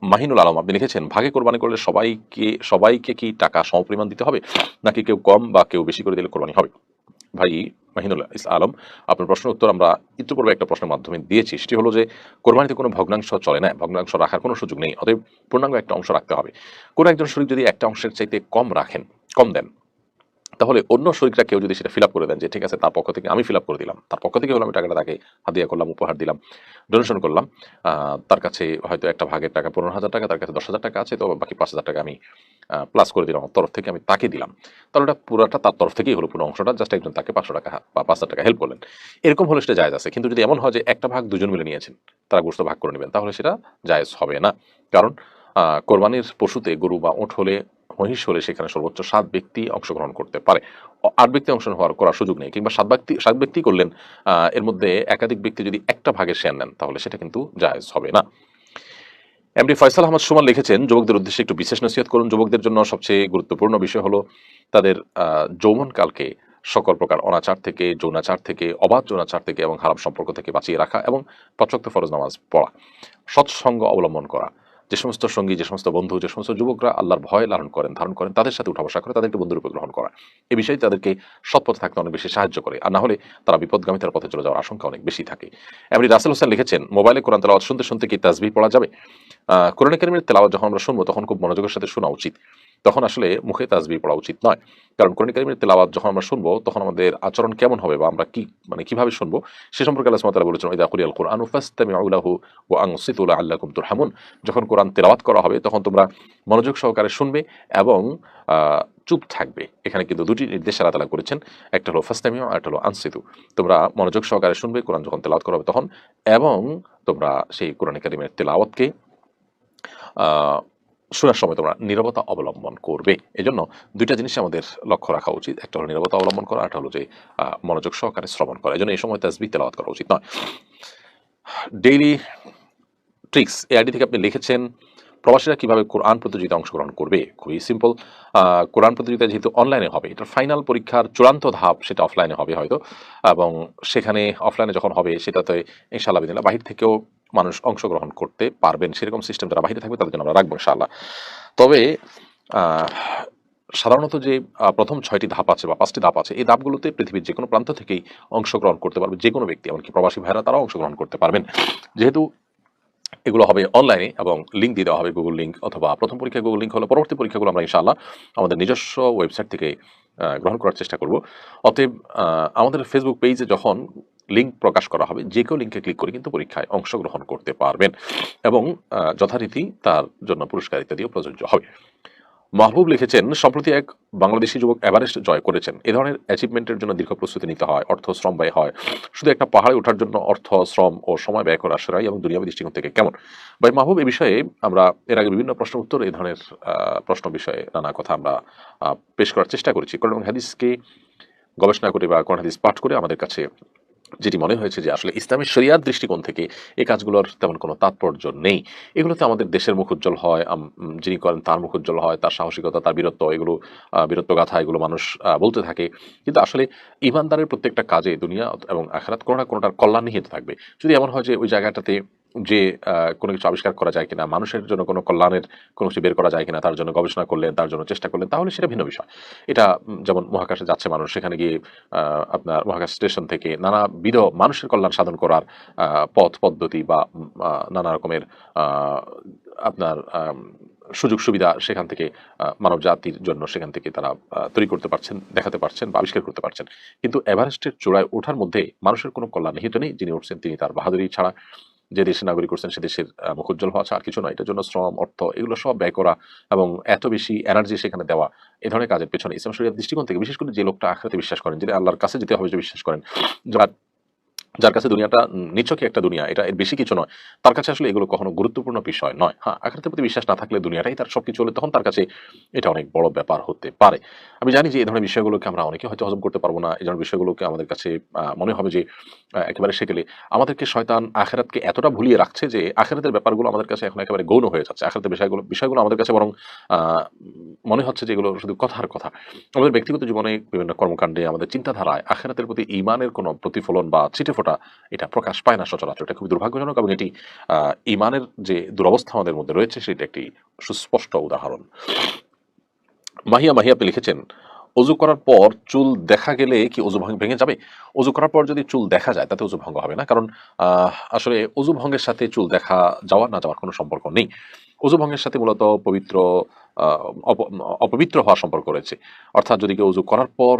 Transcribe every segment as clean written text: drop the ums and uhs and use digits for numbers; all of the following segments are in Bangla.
মাহিনুল আলম আপনি লিখেছেন, ভাগে কোরবানি করলে সবাইকে কি টাকা সমপরিমাণ দিতে হবে, নাকি কেউ কম বা কেউ বেশি করে দিলে কোরবানি হবে? ভাই মাহিনুল আলম, আপনার প্রশ্নের উত্তর আমরা ইতিপূর্বে একটা প্রশ্নের মাধ্যমে দিয়েছি। সেটি হলো যে কোরবানিতে কোনো ভগ্নাংশ চলে না, ভগ্নাংশ রাখার কোনো সুযোগ নেই। অতএব পূর্ণাঙ্গ একটা অংশ রাখতে হবে। কোনো একজন শরীক যদি একটা অংশের চাইতে কম দেন, তাহলে অন্য শরীকরা কেউ যদি সেটা ফিল আপ করে দেন যে ঠিক আছে তার পক্ষ থেকে আমি ফিল আপ করে দিলাম, তার পক্ষ থেকে হলো আমি টাকাটা তাকে হাদিয়া করলাম, উপহার দিলাম, ডোনেশন করলাম, তার কাছে হয়তো একটা ভাগের টাকা 15,000 টাকা, তার কাছে 10,000 টাকা আছে, তো বাকি 5,000 টাকা আমি প্লাস করে দিলাম, আমার তরফ থেকে আমি তাকে দিলাম, তাহলে ওটা পুরোটা তার তরফ থেকেই হলো, পুরো অংশটা জাস্ট একজন তাকে 500 টাকা বা 5,000 টাকা হেল্প করলেন, এরকম হলে সেটা জায়েজ আছে। কিন্তু যদি এমন হয় যে একটা ভাগ দুজন মিলে নিয়েছেন, তারা গোশত ভাগ করে নেবেন, তাহলে সেটা জায়েজ হবে না। কারণ কোরবানির পশুতে গরু বা ওঁট হলে, মহিষ হলে সেখানে সর্বোচ্চ 7 ব্যক্তি অংশগ্রহণ করতে পারে, 8 ব্যক্তি অংশগ্রহণ করার সুযোগ নেই, কিংবা 7 ব্যক্তি করলেন, এর মধ্যে একাধিক ব্যক্তি যদি একটা ভাগের শেয়ার নেন, তাহলে সেটা কিন্তু জায়েজ হবে না। এমডি ফয়সাল আহমদ সুমন লিখেছেন, যুবকদের উদ্দেশ্যে একটু বিশেষ নসিহত করুন। যুবকদের জন্য সবচেয়ে গুরুত্বপূর্ণ বিষয় হলো তাদের যৌবনকালকে সকল প্রকার অনাচার থেকে, যৌনাচার থেকে, অবাধ যৌনাচার থেকে এবং হারাম সম্পর্ক থেকে বাঁচিয়ে রাখা এবং 5 ওয়াক্ত ফরজ নামাজ পড়া, সৎসঙ্গ অবলম্বন করা। যে সমস্ত সঙ্গী, যে সমস্ত বন্ধু, যে সমস্ত যুবকরা আল্লাহর ভয় ধারণ করেন, তাদের সাথে উঠা বসা করে, তাদেরকে বন্ধুরূপে গ্রহণ করা, এই বিষয়ে তাদেরকে সৎ পথে থাকতে অনেক বেশি সাহায্য করে। আর না হলে তারা বিপদগামিতার পথে চলে যাওয়ার আশঙ্কা অনেক বেশি থাকে। এমনি রাসেল হোসেন লিখেছেন, মোবাইলে কোরআন তেলাওয়াত শুনতে শুনতে কি তাসবিহ পড়া যাবে? কোরআন কারীমের তেলাওয়াত যখন আমরা শুনবো, তখন খুব মনোযোগের সাথে শোনা উচিত। তখন আসলে মুখে তাসবিহ পড়া উচিত নয়। কারণ কোরআন কারীমের তেলাওয়াত যখন আমরা শুনবো, তখন আমাদের আচরণ কেমন হবে বা আমরা কিভাবে শুনবো সে সম্পর্কে আল্লাহ সুবহানাহু ওয়া তাআলা বলেছেন, ইযা কুরিয়াল কুরআনু ফাসতামিউ লাহু ওয়া আনসিতু লাআল্লাকুম তুরহামুন। যখন কোরআন তেলাওয়াত করা হবে, তখন তোমরা মনোযোগ সহকারে শুনবে এবং চুপ থাকবে। এখানে কিন্তু দুটি নির্দেশ আল্লাহ তাআলা করেছেন, একটা হলো ফাসতামিউ আর একটা হলো আনসিতু। তোমরা মনোযোগ সহকারে শুনবে কোরআন যখন তেলাওয়াত করা হবে তখন, এবং তোমরা সেই কোরআন কারীমের তেলাওয়াতকে শোনার সময় তোমরা নীরবতা অবলম্বন করবে। এজন্য দুইটা জিনিস আমাদের লক্ষ্য রাখা উচিত, একটা হলো নীরবতা অবলম্বন করা, একটা হলো যে মনোযোগ সহকারে শ্রবণ করা। এজন্য এই সময় তাসবিহ তেলাওয়াত করা উচিত নয়। ডেইলি ট্রিক্স এআইডি থেকে আপনি লিখেছেন, প্রবাসীরা কিভাবে কোরআন প্রতিযোগিতায় অংশগ্রহণ করবে? খুবই সিম্পল। কোরআন প্রতিযোগিতা যেহেতু অনলাইনে হবে, এটার ফাইনাল পরীক্ষার চূড়ান্ত ধাপ সেটা অফলাইনে হবে হয়তো, এবং সেখানে অফলাইনে যখন হবে সেটাতে ইনশাআল্লাহ বিদিনিল্লাহ বাহির থেকেও মানুষ অংশগ্রহণ করতে পারবেন। সেরকম সিস্টেম যারা বাহিরে থাকবে তাদের জন্য আমরা রাখবো ইনশাআল্লাহ। তবে আহ, সাধারণত যে প্রথম 6টি ধাপ আছে বা 5টি ধাপ আছে, এই ধাপগুলোতে পৃথিবীর যে কোনো প্রান্ত থেকেই অংশগ্রহণ করতে পারবে যে কোনো ব্যক্তি, এমনকি প্রবাসী ভাইরা তারাও অংশগ্রহণ করতে পারবেন। যেহেতু এগুলো হবে অনলাইনে এবং লিঙ্ক দিয়ে দেওয়া হবে, গুগল লিঙ্ক, অথবা প্রথম পরীক্ষা গুগল লিঙ্ক হলে পরবর্তী পরীক্ষাগুলো আমরা ইনশাআল্লাহ আমাদের নিজস্ব ওয়েবসাইট থেকে গ্রহণ করার চেষ্টা করব। অতএব আমাদের ফেসবুক পেজে যখন লিঙ্ক প্রকাশ করা হবে, যে কেউ লিঙ্কে ক্লিক করে কিন্তু পরীক্ষায় অংশগ্রহণ করতে পারবেন, এবং যথারীতি তার জন্য পুরস্কার ইত্যাদিও প্রযোজ্য হবে। মাহবুব লিখেছেন, সম্প্রতি এক বাংলাদেশি যুবক এভারেস্ট জয় করেছেন। এ ধরনের অ্যাচিভমেন্টের জন্য দীর্ঘ প্রস্তুতি নিতে হয়, অর্থ শ্রম ব্যয় হয়। শুধু একটা পাহাড়ে ওঠার জন্য অর্থ শ্রম ও সময় ব্যয় করা সেরাই এবং দুনিয়াবী দৃষ্টিকোণ থেকে কেমন? ভাই মাহবুব, এই বিষয়ে আমরা এর আগে বিভিন্ন প্রশ্ন উত্তর এই ধরনের প্রশ্ন বিষয়ে নানা কথা আমরা পেশ করার চেষ্টা করেছি। কোরআন এবং হাদিসকে গবেষণা করে বা কোরআন হাদিস পাঠ করে আমাদের কাছে যেটি মনে হয়েছে যে আসলে ইসলামী শরিয়ার দৃষ্টিকোণ থেকে এই কাজগুলোর তেমন কোনো তাৎপর্য নেই। এগুলোতে আমাদের দেশের মুখ উজ্জ্বল হয়, যিনি করেন তার মুখ উজ্জ্বল হয়, তার সাহসিকতা, তার বীরত্ব, এগুলো বীরত্ব গাথা এগুলো মানুষ বলতে থাকে। কিন্তু আসলে ইমানদারের প্রত্যেকটা কাজে দুনিয়া এবং আখিরাত কোনো না কোনোটার কল্যাণ নিহিত থাকবে। যদি এমন হয় যে ওই জায়গাটাতে যে কোনো কিছু আবিষ্কার করা যায় কিনা, মানুষের জন্য কোনো কল্যাণের কোনো কিছু বের করা যায় কিনা, তার জন্য গবেষণা করলেন, তার জন্য চেষ্টা করলেন, তাহলে সেটা ভিন্ন বিষয়। এটা যেমন মহাকাশে যাচ্ছে মানুষ, সেখানে গিয়ে আপনার মহাকাশ স্টেশন থেকে নানাবিধ মানুষের কল্যাণ সাধন করার পথ পদ্ধতি বা নানা রকমের আপনার সুযোগ সুবিধা সেখান থেকে মানব জাতির জন্য সেখান থেকে তারা তৈরি করতে পারছেন, দেখাতে পারছেন বা আবিষ্কার করতে পারছেন। কিন্তু এভারেস্টের চূড়ায় ওঠার মধ্যে মানুষের কোনো কল্যাণ নিহিত নেই। যিনি উঠছেন তিনি তার বাহাদুরি ছাড়া, যে দেশের নাগরিক করছেন সে দেশের মুখ উজ্জ্বল হওয়া ছাড়া আর কিছু নয়। এটার জন্য শ্রম, অর্থ এগুলো সব ব্যয় করা এবং এত বেশি এনার্জি সেখানে দেওয়া, এই ধরনের কাজের পেছনে ইসলাম শরিয়ার দৃষ্টিকোণ থেকে, বিশেষ করে যে লোকটা আখিরাতে বিশ্বাস করেন, যিনি আল্লাহর কাছে যেতে হবে যে বিশ্বাস করেন, যার কাছে দুনিয়াটা নিছকই একটা দুনিয়া, এটা এর বেশি কিছু নয়, তার কাছে আসলে এগুলো কখনো গুরুত্বপূর্ণ বিষয় নয়। হ্যাঁ, আখিরাতের প্রতি বিশ্বাস না থাকলে দুনিয়াটাই তার সবকিছু হলে তখন তার কাছে এটা অনেক বড় ব্যাপার হতে পারে। আমি জানি যে এই ধরনের বিষয়গুলোকে আমরা অনেকে হয়তো হজম করতে পারবো না। এই ধরনের বিষয়গুলোকে আমাদের কাছে মনে হবে যে একেবারে সেকেলে আমাদেরকে শয়তান আখিরাতকে এতটা ভুলিয়ে রাখছে যে আখিরাতের ব্যাপারগুলো আমাদের কাছে এখন একেবারে গৌণ হয়ে যাচ্ছে। আখিরাতের বিষয়গুলো আমাদের কাছে বরং মনে হচ্ছে যে এগুলো শুধু কথার কথা। আমাদের ব্যক্তিগত জীবনে বিভিন্ন কর্মকাণ্ডে, আমাদের চিন্তাধারায় আখিরাতের প্রতি ঈমানের কোনো প্রতিফলন বা ছিটেফোঁটা ফোঁটা এটা প্রকাশ পায় না সচরাচর। এটা খুবই দুর্ভাগ্যজনক এবং এটি ইমানের যে দুরবস্থা আমাদের মধ্যে রয়েছে সেটা একটি সুস্পষ্ট উদাহরণ। মাহিয়া মাহিয়া আপনি লিখেছেন, অজু করার পর চুল দেখা গেলে কি অজু ভেঙে যাবে? অজু করার পর যদি চুল দেখা যায় তাতে অজু ভঙ্গ হবে না, কারণ আসলে অজু ভঙ্গের সাথে চুল দেখা যাওয়া না যাওয়ার কোনো সম্পর্ক নেই। অজু ভঙ্গের সাথে মূলত পবিত্র আহ, অপবিত্র হওয়ার সম্পর্ক রয়েছে। অর্থাৎ যদি কেউ অজু করার পর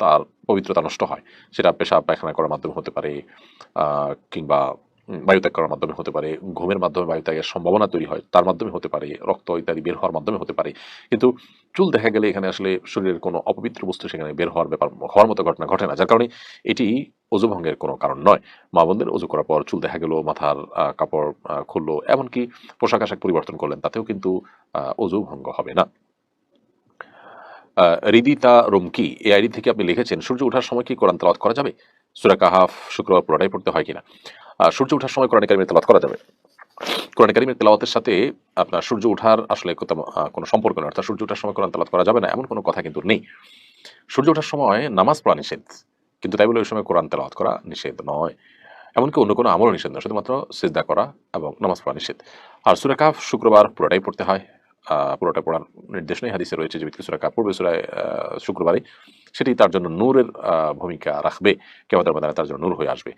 তার পবিত্রতা নষ্ট হয়, সেটা পেশাব পায়খানা করার মাধ্যমে হতে পারে, কিংবা বায়ুত্যাগ করার মাধ্যমে হতে পারে, ঘুমের মাধ্যমে বায়ুত্যাগের সম্ভাবনা তৈরি হয় তার মাধ্যমে হতে পারে, রক্ত ইত্যাদি বের হওয়ার মাধ্যমে হতে পারে। কিন্তু চুল দেখা গেলে এখানে আসলে শরীরের কোনো অপবিত্র বস্তু সেখানে বের হওয়ার ব্যাপার হওয়ার মতো ঘটনা ঘটে না, যার কারণে এটি অজু ভঙ্গের কোনো কারণ নয়। মা বোনদের অজু করার পর চুল দেখা গেল, মাথার কাপড় খুললো, এমনকি পোশাক আশাক পরিবর্তন করলেন, তাতেও কিন্তু অজু ভঙ্গ হবে না। রিদিতা রুমকি এই আইডি থেকে আপনি লিখেছেন, সূর্য ওঠার সময় কি কোরআন তেলাওয়াত করা যাবে? সূরা কাহাফ শুক্রবার পুরোটাই পড়তে হয় কিনা? সূর্য ওঠার সময় কোরআন কারিমের তেলাওয়াত করা যাবে। কোরআন কারিমের তেলাওয়াতের সাথে আপনার সূর্য ওঠার আসলে কোনো সম্পর্ক নেই, অর্থাৎ সূর্য ওঠার সময় কোরআন তেলাওয়াত করা যাবে না এমন কোনো কথা কিন্তু নেই। সূর্য ওঠার সময় নামাজ পড়া নিষেধ, কিন্তু তাই বলে ওই সময় কোরআন তেলাওয়াত করা নিষেধ নয়। এমনকি অন্য কোনো আমলও নিষেধ নয়, শুধুমাত্র সিজদা করা এবং নামাজ পড়া নিষেধ। আর সূরা কাহফ শুক্রবার পুরোটাই পড়তে হয়। পুরোটা পড়ার নির্দেশ নেই, হাদিসে রয়েছে যে ব্যক্তি সূরা কাহফ পড়বে শুক্রবারে সেটি তার জন্য নূরের ভূমিকা রাখবে, কিয়ামতের ময়দানে তার জন্য নূর হয়ে আসবে।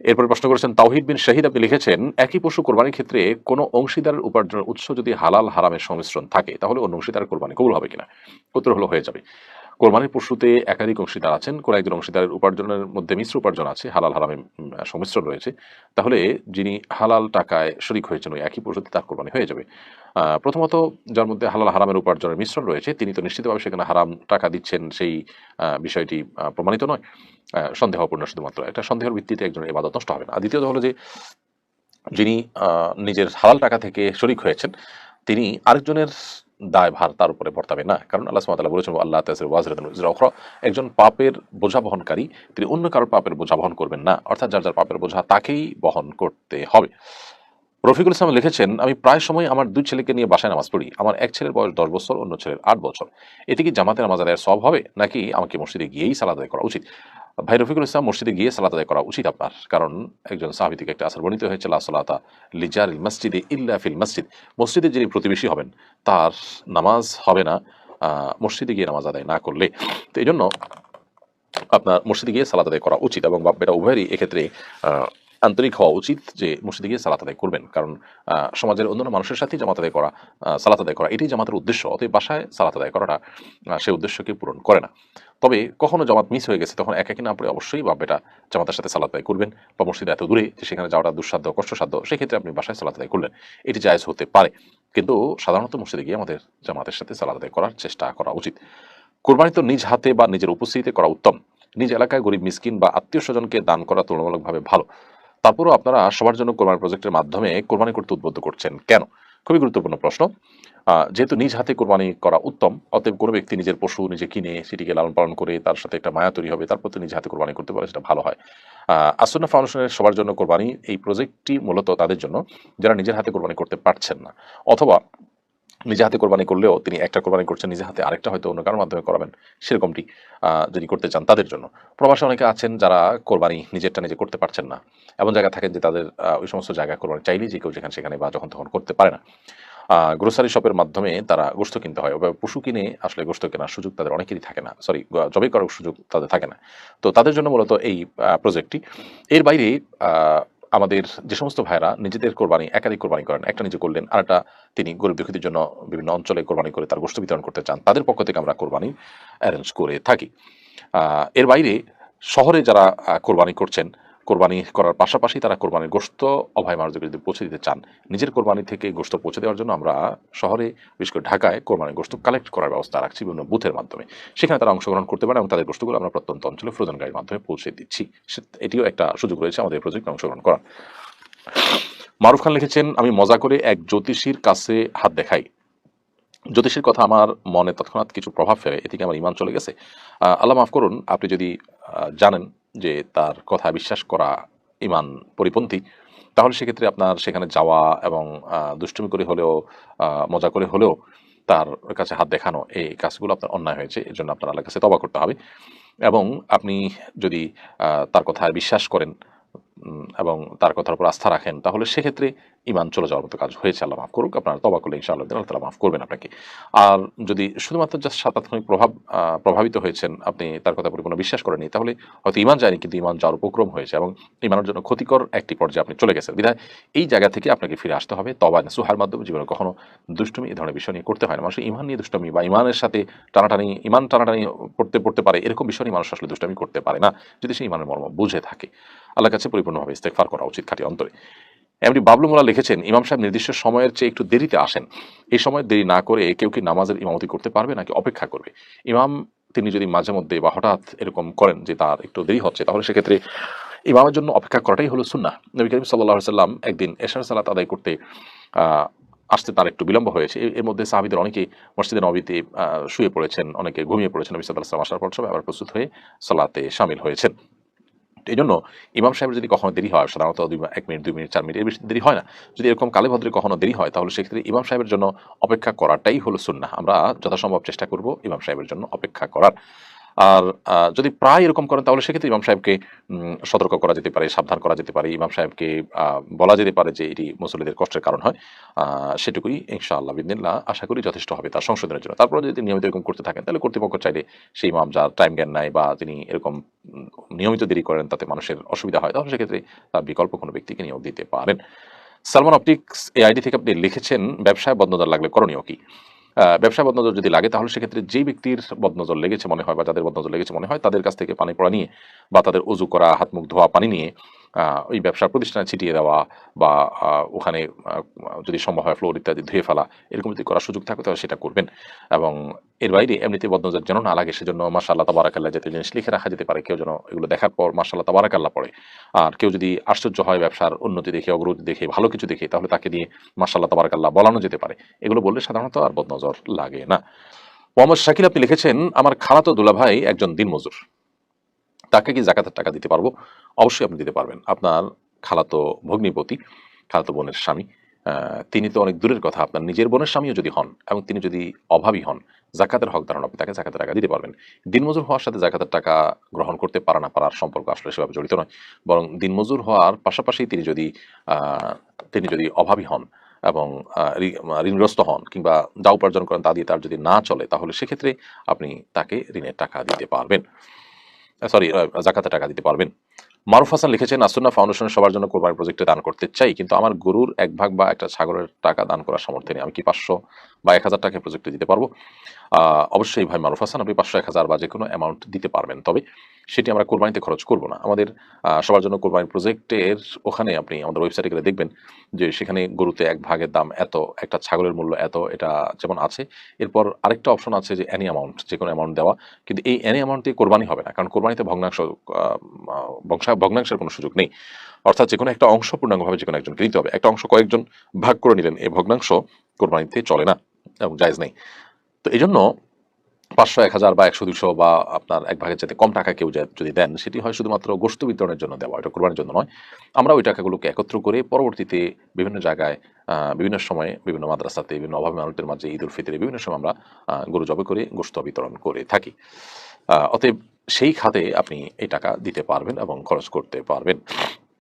এরপরে প্রশ্ন করেছেন তাওহিদ বিন শাহিদ, আপনি লিখেছেন, একই পশু কোরবানির ক্ষেত্রে কোনো অংশীদারের উপার্জনের উৎস যদি হালাল হারামের সংমিশ্রণ থাকে তাহলে অন্য অংশীদারের কোরবানি কবুল হবে কিনা? উত্তর হলো হয়ে যাবে। কোরবানির পশুতে একাধিক অংশীদার আছেন, কোন একজন অংশীদারের উপার্জনের মধ্যে মিশ্র উপার্জন আছে, হালাল হারামের সংমিশ্রণ রয়েছে, তাহলে যিনি হালাল টাকায় শরিক হয়েছেন ওই একই পশুতে তার কোরবানি হয়ে যাবে। প্রথমত যার মধ্যে হালাল হারামের উপার্জনের মিশ্রণ রয়েছে তিনি তো নিশ্চিতভাবে সেখানে হারাম টাকা দিচ্ছেন, সেই বিষয়টি প্রমাণিত নয়, সন্দেহপূর্ণ শুধুমাত্র। একটা সন্দেহের ভিত্তিতে একজনের ইবাদত নষ্ট হবে না। আর দ্বিতীয়ত হলো যে যিনি নিজের হালাল টাকা থেকে শরিক হয়েছেন তিনি আরেকজনের দায়ভার তার উপরে বর্তাবে না, কারণ আল্লাহ সুবহানাহু ওয়া তাআলা বলেছেন আল্লাহ তাসির ওয়াজরাতুন উযরা উখরা, একজন পাপের বোঝা বহনকারী তিনি অন্য কারোর পাপের বোঝা বহন করবেন না, অর্থাৎ যার যার পাপের বোঝা তাকেই বহন করতে হবে। রফিকুল ইসলাম লিখেছেন, আমি প্রায় সময় আমার দুই ছেলেকে নিয়ে বাসায় নামাজ পড়ি। আমার এক ছেলের বয়স 10 বছর, অন্য ছেলের 8 বছর। এতে কি জামাতে নামাজ আদায়ের সওয়াব হবে, নাকি আমাকে মসজিদে গিয়েই সালাত আদায় করা উচিত? ভাই রফিকুল ইসলাম, মসজিদে গিয়ে সালাত আদায় করা উচিত আপনার, কারণ একজন সাহাবী থেকে একটা আসার বর্ণিত হয়েছে, লা সালাতা লিজারিল মসজিদে ইল্লা ফিল মসজিদ, মসজিদে যিনি প্রতিবেশী হবেন তার নামাজ হবে না মসজিদে গিয়ে নামাজ আদায় না করলে। তো এই জন্য আপনার মসজিদে গিয়ে সালাত আদায় করা উচিত, এবং বাপ বেটা উভয়েরই এক্ষেত্রে আন্তরিক হওয়া উচিত যে মসজিদে গিয়ে সালাত আদায় করবেন, কারণ সমাজের অন্যান্য মানুষের সাথেই জামাত আদায় করা, সালাত আদায় করা এটাই জামাতের উদ্দেশ্য। অতএব বাসায় সালাত আদায় করাটা সেই উদ্দেশ্যকে পূরণ করে না। তবে কখনো জামাত মিস হয়ে গেছে তখন একাকি না পড়ে অবশ্যই বাপ বেটা জামাতের সাথে সালাত আদায় করবেন, বা মসজিদে এত দূরে যে সেখানে যাওয়াটা দুঃসাধ্য কষ্টসাধ্য, সেক্ষেত্রে আপনি বাসায় সালাত আদায় করলেন, এটি জায়েজ হতে পারে। কিন্তু সাধারণত মসজিদে গিয়ে আমাদের জামাতের সাথে সালাত আদায় করার চেষ্টা করা উচিত। কোরবানি তো নিজ হাতে বা নিজের উপস্থিতিতে করা উত্তম, নিজ এলাকায় গরিব মিসকিন বা আত্মীয় স্বজনকে দান করা তুলনামূলকভাবে ভালো। তারপরও আপনারা সবার জন্য কোরবানি প্রজেক্টের মাধ্যমে কোরবানি করতে উদ্বুদ্ধ করছেন কেন? খুবই গুরুত্বপূর্ণ প্রশ্ন। যেহেতু নিজ হাতে কোরবানি করা উত্তম, অতএব কোনো ব্যক্তি নিজের পশু নিজে কিনে সেটিকে লালন পালন করে তার সাথে একটা মায়া তৈরি হবে, তারপর তো নিজ হাতে কোরবানি করতে পারে, সেটা ভালো হয়। আসন্না ফাউন্ডেশনের সবার জন্য কোরবানি এই প্রজেক্টটি মূলত তাদের জন্য যারা নিজের হাতে কোরবানি করতে পারছেন না, অথবা নিজে হাতে কোরবানি করলেও তিনি একটা কোরবানি করছেন নিজে হাতে, আরেকটা হয়তো অন্য কারোর মাধ্যমে করাবেন, সেরকমটি যদি করতে চান তাদের জন্য। প্রবাসে অনেকে আছেন যারা কোরবানি নিজেরটা নিজে করতে পারছেন না, এমন জায়গা থাকেন যে তাদের ওই সমস্ত জায়গায় কোরবানি চাইলেই যে কেউ যেখানে সেখানে বা যখন তখন করতে পারে না। গ্রোসারি শপের মাধ্যমে তারা গোশত কিনতে হয়, পশু কিনে আসলে গোশত কেনার সুযোগ তাদের অনেকেরই থাকে না, জবাই করার সুযোগ তাদের থাকে না। তো তাদের জন্য মূলত এই প্রজেক্টটি। এর বাইরে আমাদের যে সমস্ত ভাইরা নিজেদের কোরবানি একাধিক কোরবানি করেন, একটা নিজে করলেন, আরেকটা তিনি গরিব দুঃখীদের জন্য বিভিন্ন অঞ্চলে কোরবানি করে তার গোশত বিতরণ করতে চান, তাদের পক্ষ থেকে আমরা কোরবানি অ্যারেঞ্জ করে থাকি। এর বাইরে শহরে যারা কোরবানি করছেন, কোরবানি করার পাশাপাশি তারা কোরবানির গোশত অভয় মানুষদের যদি পৌঁছে দিতে চান, নিজের কোরবানি থেকে গোশত পৌঁছে দেওয়ার জন্য আমরা শহরে বিশেষ করে ঢাকায় কোরবানির গোশত কালেক্ট করার ব্যবস্থা রাখছি বিভিন্ন বুথের মাধ্যমে, সেখানে তারা অংশগ্রহণ করতে পারে এবং তাদের গোশতগুলো আমরা প্রত্যন্ত অঞ্চলে ফ্রোজেন গাড়ির মাধ্যমে পৌঁছে দিচ্ছি। এটিও একটা সুযোগ রয়েছে আমাদের প্রজেক্টে অংশগ্রহণ করার। মারুফ খান লিখেছেন, আমি মজা করে এক জ্যোতিষীর কাছে হাত দেখাই, জ্যোতিষীর কথা আমার মনে তৎক্ষণাৎ কিছু প্রভাব ফেলে, এদিকে আমার ইমান চলে গেছে। আল্লাহ মাফ করুন, আপনি যদি জানেন যে তার কথা বিশ্বাস করা ইমান পরিপন্থী, তাহলে সেক্ষেত্রে আপনার সেখানে যাওয়া এবং দুষ্টুমি করে হলেও মজা করে হলেও তার কাছে হাত দেখানো, এই কাজগুলো আপনার অন্যায় হয়েছে, এর জন্য আপনার আল্লাহর কাছে তওবা করতে হবে। এবং আপনি যদি তার কথায় বিশ্বাস করেন এবং তার কথার উপর আস্থা রাখেন, তাহলে সেক্ষেত্রে ঈমান চলে যাওয়ার মতো কাজ হয়েছে। আল্লাহ মাফ করুক। আপনারা তওবা করলে ইনশাআল্লাহ আল্লাহ তাআলা মাফ করবেন আপনাকে। আর যদি শুধুমাত্র জাস্ট তাৎক্ষণিক প্রভাবিত হয়েছেন, আপনি তার কথা পরিপূর্ণ বিশ্বাস করেননি, তাহলে হয়তো ঈমান যায়নি, কিন্তু ঈমান যাওয়ার উপক্রম হয়েছে এবং ঈমানের জন্য ক্ষতিকর একটি পর্যায়ে আপনি চলে গেছেন। বিধায় এই জায়গা থেকে আপনাকে ফিরে আসতে হবে তওবা নসুহার মাধ্যমে। জীবনে কখনো দুষ্টুমি এই ধরনের বিষয় নিয়ে করতে হয় না। মানুষ ঈমান নিয়ে দুষ্টুমি বা ঈমানের সাথে ঈমান টানাটানি পড়তে পারে, এরকম বিষয় নিয়ে মানুষ আসলে দুষ্টুমি করতে পারে না, যদি সে ঈমানের মর্ম বুঝে থাকে। আল্লাহর কাছে পরিপূর্ণভাবে ইস্তেগফার করা উচিত খাঁটি অন্তরে। এমনি বাবলু মোল্লা লিখেছেন, ইমাম সাহেব নির্দিষ্ট সময়ের চেয়ে একটু দেরিতে আসেন, এই সময় দেরি না করে কেউ কি নামাজের ইমামতি করতে পারবে নাকি অপেক্ষা করবে? ইমাম তিনি যদি মাঝে মধ্যে বা হঠাৎ এরকম করেন যে তার একটু দেরি হচ্ছে, তাহলে সেক্ষেত্রে ইমামের জন্য অপেক্ষা করাটাই হলো সুন্নাহ। নবী করিম সাল্লাল্লাহু আলাইহি ওয়াসাল্লাম একদিন এশার সালাত আদায় করতে আসতে তার একটু বিলম্ব হয়েছে। এর মধ্যে সাহাবীদের অনেকে মসজিদে নববীতে শুয়ে পড়েছেন, অনেকে ঘুমিয়ে পড়েছেন। নবী সাল্লাল্লাহু আলাইহি ওয়াসাল্লাম আসার পর সবাই আবার প্রস্তুত হয়ে সালাতে শামিল হয়েছেন। এই জন্য ইমাম সাহেবের যদি কখনো দেরি হয়, সাধারণত 1 মিনিট 2 মিনিট 4 মিনিট এর বেশি দেরি হয় না। যদি এরকম কালে ভদ্রে কখনো দেরি হয়, তাহলে সেক্ষেত্রে ইমাম সাহেবের জন্য অপেক্ষা করাটাই হলো সুন্নাহ। আমরা যথাসম্ভব চেষ্টা করব ইমাম সাহেবের জন্য অপেক্ষা করার। আর যদি প্রায় এরকম করেন, তাহলে সেক্ষেত্রে ইমাম সাহেবকে সতর্ক করা যেতে পারে, সাবধান করা যেতে পারে। ইমাম সাহেবকে বলা যেতে পারে যে এটি মুসল্লিদের কষ্টের কারণ হয়। সেটুকুই ইনশাআল্লাহ বিইذনিল্লাহ আশা করি যথেষ্ট হবে তার সংশোধনের জন্য। তারপরে যদি নিয়মিত এরকম করতে থাকেন, তাহলে কর্তৃপক্ষ চাইলে সেই ইমাম যার টাইম জ্ঞান নাই বা তিনি এরকম নিয়মিত দেরি করেন, তাতে মানুষের অসুবিধা হয়, তাহলে সেক্ষেত্রে তার বিকল্প কোনো ব্যক্তিকে নিয়োগ দিতে পারেন। সালমান অপটিক্স এই আইডি থেকে আপনি লিখেছেন, ব্যবসায় বদনজর লাগলে করণীয় কি? ব্যবসায় বদনজর যদি লাগে, তাহলে সেক্ষেত্রে যেই ব্যক্তির বদনজর লেগেছে মনে হয় বা যাদের বদনজর লেগেছে মনে হয়, তাদের কাছ থেকে পানি পড়া নিয়ে বা তাদের অজু করা, হাত মুখ ধোয়া পানি নিয়ে ওই ব্যবসার প্রতিষ্ঠানে ছিটিয়ে দেওয়া বা ওখানে যদি সম্ভব হয় ফ্লোর ইত্যাদি ধুয়ে ফেলা, এরকম যদি করার সুযোগ থাকে তাহলে সেটা করবেন। এবং এর বাইরে এমনিতে বদনজর যেন না লাগে, সেজন্য মাশাআল্লাহ তাবারাকাল্লাহ জাতীয় জিনিস লিখে রাখা যেতে পারে। কেউ যেন এগুলো দেখার পর মাশাআল্লাহ তাবারাকাল্লাহ পড়ে। আর কেউ যদি আশ্চর্য হয় ব্যবসার উন্নতি দেখে, অগ্রগতি দেখে, ভালো কিছু দেখে, তাহলে তাকে দিয়ে মাশাআল্লাহ তাবারাকাল্লাহ বলানো যেতে পারে। এগুলো বললে সাধারণত আর বদনজর লাগে না। মোহাম্মদ শাকিল আপনি লিখেছেন, আমার খালাতো দুলাভাই একজন দিনমজুর, তাকে কি যাকাতের টাকা দিতে পারবো? অবশ্যই আপনি দিতে পারবেন। আপনার খালাতো ভগ্নিপতি, খালাতো বোনের স্বামী, তিনি তো অনেক দূরের কথা, আপনার নিজের বোনের স্বামীও যদি হন এবং তিনি যদি অভাবী হন, জাকাতের হকদার হন, আপনি তাকে জাকাতের টাকা দিতে পারবেন। দিনমজুর হওয়ার সাথে জাকাতের টাকা গ্রহণ করতে পারা না পারার সম্পর্ক আসলে সেভাবে জড়িত নয়। বরং দিনমজুর হওয়ার পাশাপাশি তিনি যদি অভাবী হন এবং ঋণগ্রস্ত হন কিংবা যা উপার্জন করেন তা দিয়ে তার যদি না চলে, তাহলে সেক্ষেত্রে আপনি তাকে ঋণের টাকা দিতে পারবেন, জাকাতের টাকা দিতে পারবেন। মারুফ হাসান লিখেছেন, আসুন্নাহ ফাউন্ডেশনের সবার জন্য কোরবানি প্রজেক্টে দান করতে চাই, কিন্তু আমার গরুর 1 ভাগ বা একটা ছাগলের টাকা দান করার সামর্থ্য নেই। আমি কি 500 বা 1000 টাকা প্রজেক্টে দিতে পারবো? অবশ্যই ভাই মারুফ হাসান, আপনি 500, 1000 বা যে কোনো অ্যামাউন্ট দিতে পারবেন। তবে সেটি আমরা কোরবানিতে খরচ করব না। আমাদের সবার জন্য কোরবানি প্রজেক্টের ওখানে আপনি আমাদের ওয়েবসাইটে গেলে দেখবেন যে সেখানে গরুতে 1 ভাগের দাম এত, একটা ছাগলের মূল্য এত, এটা যেমন আছে। এরপর আরেকটা অপশন আছে যে এনি অ্যামাউন্ট, যে কোনো অ্যামাউন্ট দেওয়া। কিন্তু এই এনি অ্যামাউন্ট দিয়ে কোরবানি হবে না, কারণ কোরবানিতে ভগ্নাংশের কোনো সুযোগ নেই। অর্থাৎ যে কোনো একটা অংশ পূর্ণাঙ্গভাবে যে কোনো একজনকে নিতে হবে। একটা অংশ কয়েকজন ভাগ করে নিলেন, এই ভগ্নাংশ কোরবানিতে চলে না এবং জায়েজ নেই। তো এই জন্য 500, 1000 বা 100, 200 বা আপনার 1 ভাগের চাইতে কম টাকা কেউ যদি দেন, সেটি হয় শুধুমাত্র গোশত বিতরণের জন্য দেওয়া, এটা কোরবানির জন্য নয়। আমরা ওই টাকাগুলোকে একত্র করে পরবর্তীতে বিভিন্ন জায়গায়, বিভিন্ন সময়ে, বিভিন্ন মাদ্রাসাতে, বিভিন্ন অভাবী মানুষদের মাঝে, ঈদ উল ফিতরে বিভিন্ন সময় আমরা গরু জবাই করে গোশত বিতরণ করে থাকি। অতএব সেই খাতে আপনি এই টাকা দিতে পারবেন এবং খরচ করতে পারবেন।